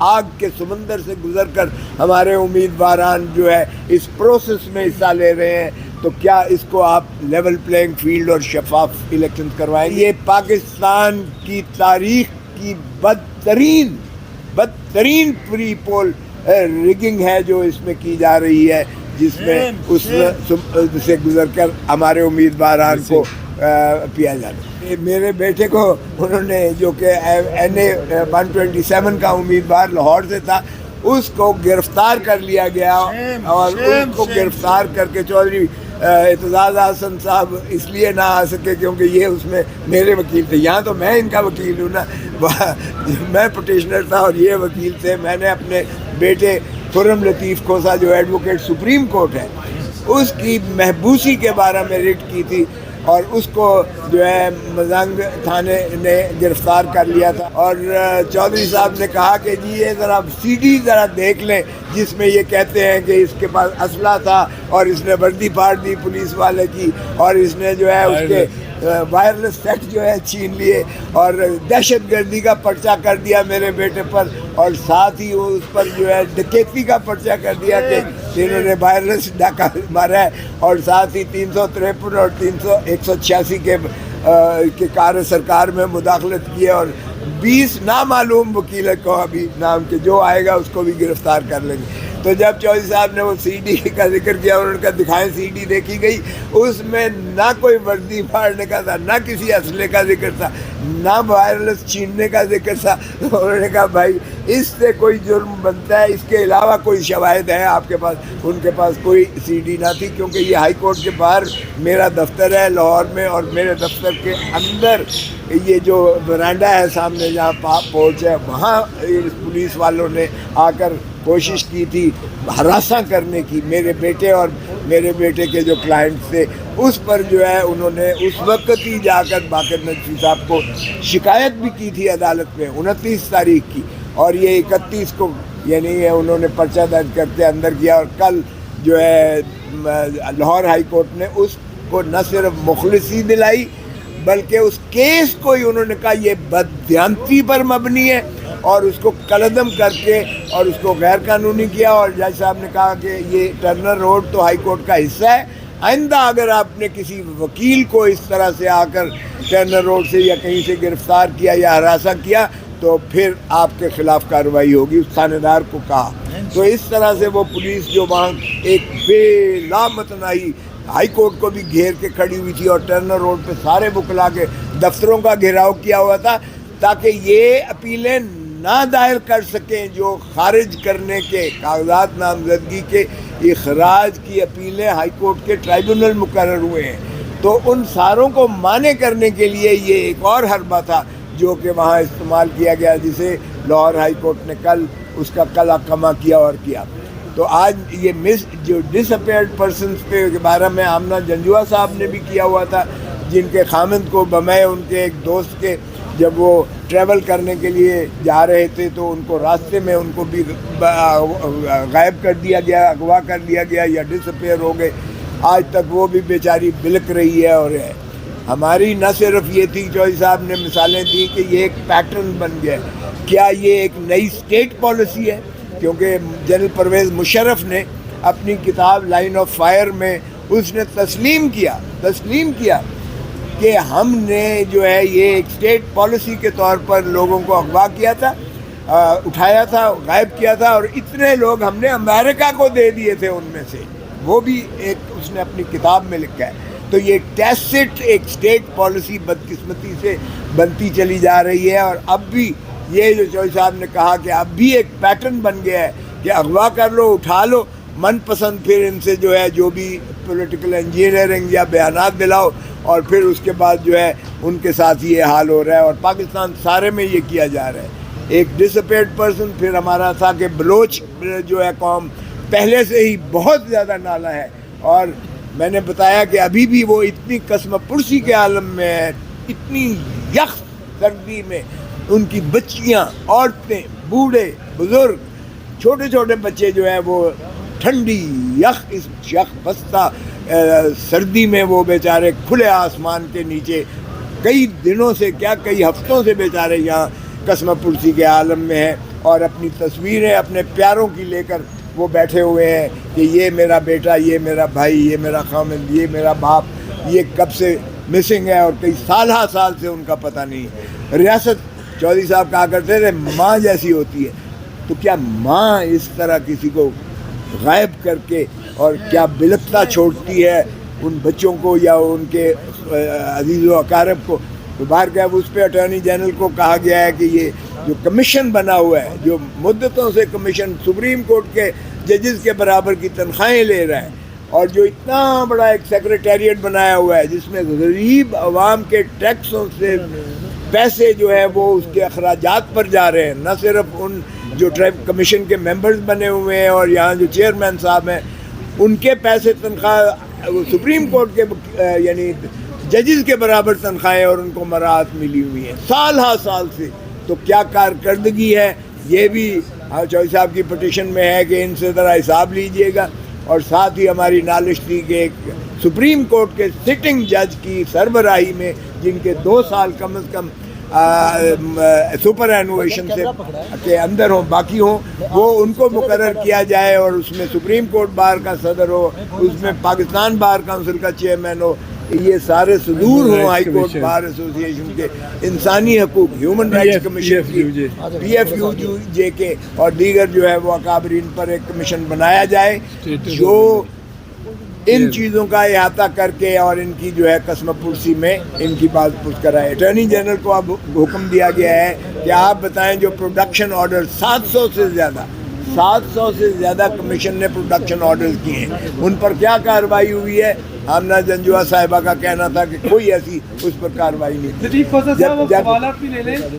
آگ کے سمندر سے گزر کر ہمارے امیدواران جو ہے اس پروسیس میں حصہ لے رہے ہیں، تو کیا اس کو آپ لیول پلینگ فیلڈ اور شفاف الیکشن کروائیں گے؟ یہ پاکستان کی تاریخ کی بدترین پری پول ریگنگ ہے جو اس میں کی جا رہی ہے، جس میں اس سے گزر کر ہمارے امیدواران کو پیا جاتا ہے۔ میرے بیٹے کو انہوں نے، جو کہ NA 127 کا امیدوار لاہور سے تھا، اس کو گرفتار کر لیا گیا، اور اس کو گرفتار کر کے چودھری اعتزاز حسن صاحب اس لیے نہ آ سکے کیونکہ یہ اس میں میرے وکیل تھے۔ یہاں تو میں ان کا وکیل ہوں نا، میں پٹیشنر تھا اور یہ وکیل تھے۔ میں نے اپنے بیٹے خرم لطیف کھوسا جو ایڈوکیٹ سپریم کورٹ ہے، اس کی محبوسی کے بارے میں ریٹ کی تھی، اور اس کو جو ہے مزنگ تھانے نے گرفتار کر لیا تھا، اور چودھری صاحب نے کہا کہ جی یہ ذرا CD ذرا دیکھ لیں جس میں یہ کہتے ہیں کہ اس کے پاس اسلحہ تھا اور اس نے وردی پھاڑ دی پولیس والے کی، اور اس نے جو ہے اس کے وائرلیس سیٹ جو ہے چھین لیے، اور دہشت گردی کا پرچہ کر دیا میرے بیٹے پر، اور ساتھ ہی اس پر جو ہے ڈکیتی کا پرچہ کر دیا کہ انہوں نے وائرلیس ڈاکہ مارا ہے، اور ساتھ ہی 353 اور 186 کے کار سرکار میں مداخلت کی ہے، اور 20 نامعلوم وکیل کو ابھی نام کے جو آئے گا اس کو بھی گرفتار کر لیں گے۔ تو جب چودھری صاحب نے وہ CD کا ذکر کیا، انہوں نے کہا دکھائیں CD، دیکھی گئی، اس میں نہ کوئی وردی پھاڑنے کا تھا، نہ کسی اسلحے کا ذکر تھا، نہ وائرلیس چھیننے کا ذکر تھا۔ انہوں نے کہا بھائی اس سے کوئی جرم بنتا ہے، اس کے علاوہ کوئی شواہد ہے آپ کے پاس؟ ان کے پاس کوئی CD نہ تھی، کیونکہ یہ ہائی کورٹ کے باہر میرا دفتر ہے لاہور میں، اور میرے دفتر کے اندر یہ جو برانڈا ہے سامنے جہاں پہنچ ہے، وہاں پولیس والوں نے آ کر کوشش کی تھی ہراساں کرنے کی میرے بیٹے اور میرے بیٹے کے جو کلائنٹ تھے، اس پر جو ہے انہوں نے اس وقت ہی جا کر باقر نقوی صاحب کو شکایت بھی کی تھی عدالت میں 29 تاریخ کی، اور یہ 31 کو یعنی انہوں نے پرچہ درج کرتے اندر کیا، اور کل جو ہے لاہور ہائی کورٹ نے اس کو نہ صرف مخلصی دلائی بلکہ اس کیس کو ہی انہوں نے کہا یہ بددیانتی پر مبنی ہے، اور اس کو کلعدم کر کے اور اس کو غیر قانونی کیا، اور جج صاحب نے کہا کہ یہ ٹرنر روڈ تو ہائی کورٹ کا حصہ ہے، آئندہ اگر آپ نے کسی وکیل کو اس طرح سے آ کر ٹرنر روڈ سے یا کہیں سے گرفتار کیا یا ہراساں کیا تو پھر آپ کے خلاف کارروائی ہوگی، اس تھانے دار کو کہا۔ تو اس طرح سے وہ پولیس جو وہاں ایک بے لامتناہی ہائی کورٹ کو بھی گھیر کے کھڑی ہوئی تھی، اور ٹرنر روڈ پہ سارے وکلاء کے دفتروں کا گھیراؤ کیا ہوا تھا تاکہ یہ اپیلیں نہ دائر کر سکیں جو خارج کرنے کے کاغذات نامزدگی کے اخراج کی اپیلیں ہائی کورٹ کے ٹرائبیونل مقرر ہوئے ہیں۔ تو ان ساروں کو مانع کرنے کے لیے یہ ایک اور حربہ تھا جو کہ وہاں استعمال کیا گیا، جسے لاہور ہائی کورٹ نے کل اس کا کلا کما کیا اور کیا۔ تو آج یہ جو ڈس اپیئرڈ پرسنس کے بارے میں آمنہ جنجوا صاحب نے بھی کیا ہوا تھا، جن کے خامند کو بمے ان کے ایک دوست کے جب وہ ٹریول کرنے کے لیے جا رہے تھے تو ان کو راستے میں ان کو بھی غائب کر دیا گیا، اغوا کر لیا گیا یا ڈس اپیئر ہو گئے۔ آج تک وہ بھی بیچاری بلک رہی ہے، اور ہے ہماری نہ صرف یہ تھی، چودھری صاحب نے مثالیں دی کہ یہ ایک پیٹرن بن گیا ہے۔ کیا یہ ایک نئی اسٹیٹ پالیسی ہے؟ کیونکہ جنرل پرویز مشرف نے اپنی کتاب لائن آف فائر میں اس نے تسلیم کیا کہ ہم نے جو ہے یہ ایک اسٹیٹ پالیسی کے طور پر لوگوں کو اغوا کیا تھا، اٹھایا تھا، غائب کیا تھا، اور اتنے لوگ ہم نے امریکہ کو دے دیے تھے ان میں سے، وہ بھی ایک اس نے اپنی کتاب میں لکھا ہے۔ تو یہ ٹیسٹ ایک اسٹیٹ پالیسی بدقسمتی سے بنتی چلی جا رہی ہے، اور اب بھی یہ جو چودھری صاحب نے کہا کہ اب بھی ایک پیٹرن بن گیا ہے کہ اغوا کر لو، اٹھا لو، من پسند پھر ان سے جو ہے جو بھی پولیٹیکل انجینئرنگ یا بیانات دلاؤ، اور پھر اس کے بعد جو ہے ان کے ساتھ یہ حال ہو رہا ہے، اور پاکستان سارے میں یہ کیا جا رہا ہے۔ ایک ڈس اپیئرڈ پرسن، پھر ہمارا تھا کہ بلوچ جو ہے قوم پہلے سے ہی بہت زیادہ نالا ہے، اور میں نے بتایا کہ ابھی بھی وہ اتنی قسم پرسی کے عالم میں ہے، اتنی یخ سردی میں ان کی بچیاں، عورتیں، بوڑھے، بزرگ، چھوٹے چھوٹے بچے جو ہیں وہ ٹھنڈی یخ بستہ سردی میں وہ بیچارے کھلے آسمان کے نیچے کئی دنوں سے، کیا کئی ہفتوں سے بیچارے یہاں قسم پرسی کے عالم میں ہیں، اور اپنی تصویریں اپنے پیاروں کی لے کر وہ بیٹھے ہوئے ہیں کہ یہ میرا بیٹا، یہ میرا بھائی، یہ میرا خامند، یہ میرا باپ، یہ کب سے مسنگ ہے اور کئی سال سے ان کا پتہ نہیں ہے۔ ریاست چودھری صاحب کہا کرتے تھے ماں جیسی ہوتی ہے، تو کیا ماں اس طرح کسی کو غائب کر کے اور کیا بلکتا چھوڑتی ہے ان بچوں کو یا ان کے عزیز و اقارب کو؟ تو باہر کیا اس پہ اٹارنی جنرل کو کہا گیا ہے کہ یہ جو کمیشن بنا ہوا ہے، جو مدتوں سے کمیشن سپریم کورٹ کے ججز کے برابر کی تنخواہیں لے رہا ہے، اور جو اتنا بڑا ایک سیکریٹریٹ بنایا ہوا ہے جس میں غریب عوام کے ٹیکسوں سے پیسے جو ہے وہ اس کے اخراجات پر جا رہے ہیں، نہ صرف ان جو کمیشن کے ممبرز بنے ہوئے ہیں اور یہاں جو چیئرمین صاحب ہیں ان کے پیسے تنخواہ سپریم کورٹ کے یعنی ججز کے برابر تنخواہیں اور ان کو مراعات ملی ہوئی ہیں سال سے۔ تو کیا کارکردگی ہے، یہ بھی چودھری صاحب کی پٹیشن میں ہے کہ ان سے ذرا حساب لیجئے گا۔ اور ساتھ ہی ہماری نالش تھی کہ ایک سپریم کورٹ کے سٹنگ جج کی سربراہی میں جن کے 2 سال کم از کم سپر اینویشن سے کے اندر ہوں، باقی ہوں، وہ ان کو مقرر کیا جائے اور اس میں سپریم کورٹ بار کا صدر ہو، اس میں پاکستان بار کونسل کا چیئرمین ہو، یہ سارے صدور ہوں ہائی کورٹ بار ایسوسی ایشن کے، انسانی حقوق ہیومن رائٹس کمیشن کی، پی ایف یو جے کے اور دیگر جو ہے وہ اکابرین پر ایک کمیشن بنایا جائے جو ان چیزوں کا احاطہ کر کے اور ان کی جو ہے قسم پرسی میں ان کی بات پوچھ کرائے۔ اٹارنی جنرل کو اب حکم دیا گیا ہے کہ آپ بتائیں جو پروڈکشن آرڈر 700 سے زیادہ کمیشن نے پروڈکشن آرڈرز کیے ہیں، ان پر کیا کارروائی ہوئی ہے؟ آمنہ جنجوعہ صاحبہ کا کہنا تھا کہ کوئی ایسی اس پر کارروائی نہیں تھی۔